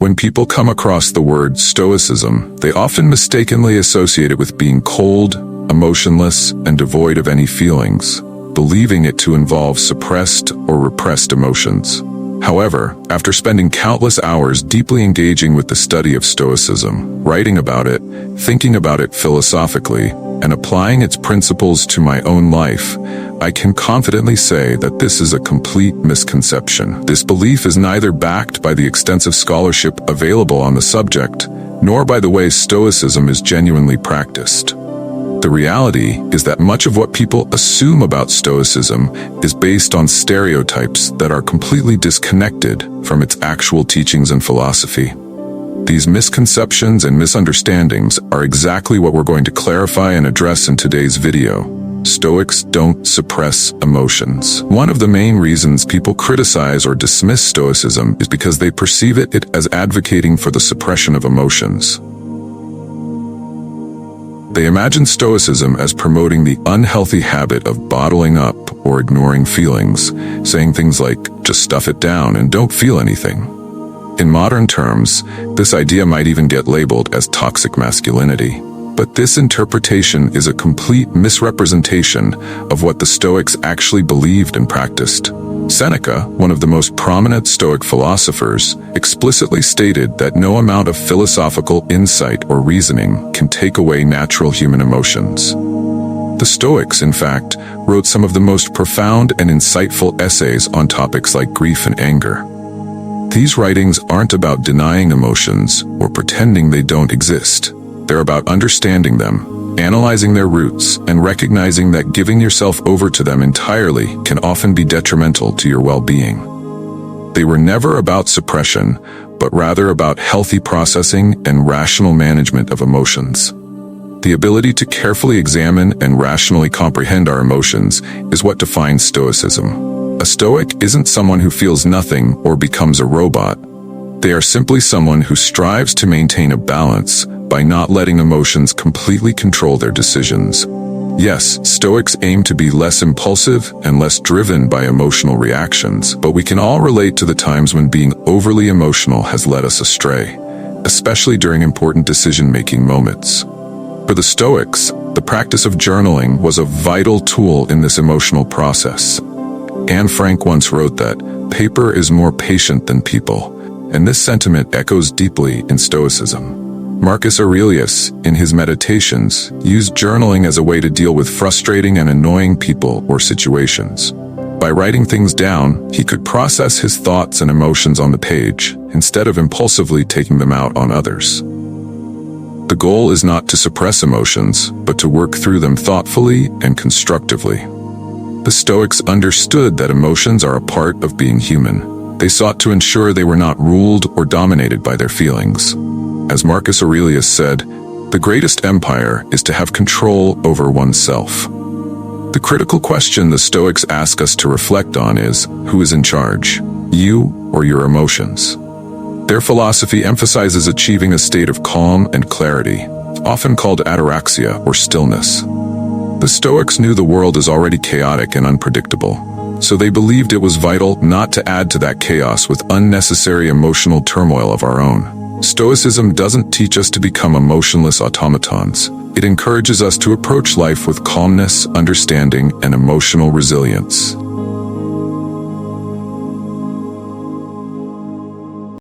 When people come across the word Stoicism, they often mistakenly associate it with being cold, emotionless, and devoid of any feelings, believing it to involve suppressed or repressed emotions. However, after spending countless hours deeply engaging with the study of Stoicism, writing about it, thinking about it philosophically, and applying its principles to my own life, I can confidently say that this is a complete misconception. This belief is neither backed by the extensive scholarship available on the subject, nor by the way Stoicism is genuinely practiced. The reality is that much of what people assume about Stoicism is based on stereotypes that are completely disconnected from its actual teachings and philosophy. These misconceptions and misunderstandings are exactly what we're going to clarify and address in today's video. Stoics don't suppress emotions. One of the main reasons people criticize or dismiss Stoicism is because they perceive it as advocating for the suppression of emotions. They imagine Stoicism as promoting the unhealthy habit of bottling up or ignoring feelings, saying things like, just stuff it down and don't feel anything. In modern terms, this idea might even get labeled as toxic masculinity. But this interpretation is a complete misrepresentation of what the Stoics actually believed and practiced. Seneca, one of the most prominent Stoic philosophers, explicitly stated that no amount of philosophical insight or reasoning can take away natural human emotions. The Stoics, in fact, wrote some of the most profound and insightful essays on topics like grief and anger. These writings aren't about denying emotions or pretending they don't exist. They're about understanding them, analyzing their roots, and recognizing that giving yourself over to them entirely can often be detrimental to your well-being. They were never about suppression, but rather about healthy processing and rational management of emotions. The ability to carefully examine and rationally comprehend our emotions is what defines Stoicism. A Stoic isn't someone who feels nothing or becomes a robot. They are simply someone who strives to maintain a balance by not letting emotions completely control their decisions. Yes, Stoics aim to be less impulsive and less driven by emotional reactions, but we can all relate to the times when being overly emotional has led us astray, especially during important decision-making moments. For the Stoics, the practice of journaling was a vital tool in this emotional process. Anne Frank once wrote that, "Paper is more patient than people," and this sentiment echoes deeply in Stoicism. Marcus Aurelius, in his Meditations, used journaling as a way to deal with frustrating and annoying people or situations. By writing things down, he could process his thoughts and emotions on the page, instead of impulsively taking them out on others. The goal is not to suppress emotions, but to work through them thoughtfully and constructively. The Stoics understood that emotions are a part of being human. They sought to ensure they were not ruled or dominated by their feelings. As Marcus Aurelius said, the greatest empire is to have control over oneself. The critical question the Stoics ask us to reflect on is, who is in charge, you or your emotions? Their philosophy emphasizes achieving a state of calm and clarity, often called ataraxia or stillness. The Stoics knew the world is already chaotic and unpredictable, so they believed it was vital not to add to that chaos with unnecessary emotional turmoil of our own. Stoicism doesn't teach us to become emotionless automatons. It encourages us to approach life with calmness, understanding, and emotional resilience.